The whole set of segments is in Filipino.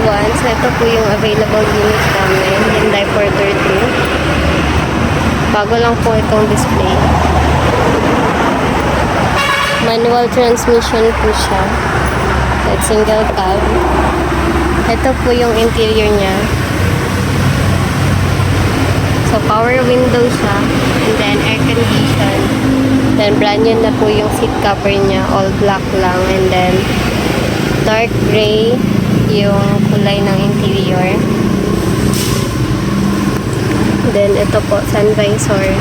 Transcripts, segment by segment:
31. So, ito po yung available unit namin. Hyundai Porter 2. Bago lang po itong display. Manual transmission po siya. At single cab. Ito po yung interior niya. So, power window siya. And then, air condition. Then, brand new na po yung seat cover niya. All black lang. And then, dark gray yung kulay ng interior. Then, ito po, sun visor.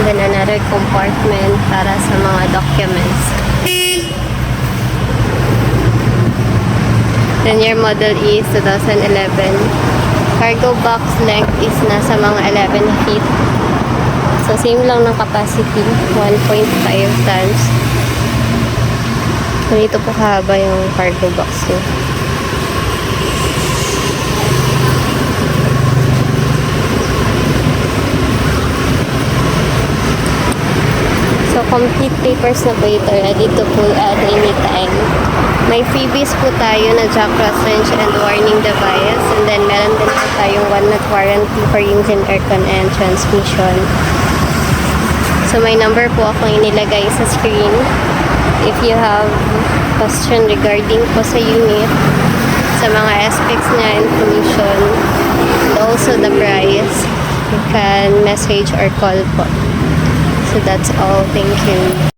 Then, another compartment para sa mga documents. Then, your model is 2011. Cargo box length is nasa mga 11 feet. So, same lang ng capacity. 1.5 tons. Ganito po kahaba yung cargo box niya. So, complete papers na po ito. Ready to pull at any time. May freebies po tayo na jack cross wrench and warning device. And then, meron din po tayong 1-month warranty for engine, aircon, and transmission. So, may number po akong inilagay sa screen. If you have question regarding po sa unit, sa mga aspects niya, information, and also the price, you can message or call po. So, that's all. Thank you.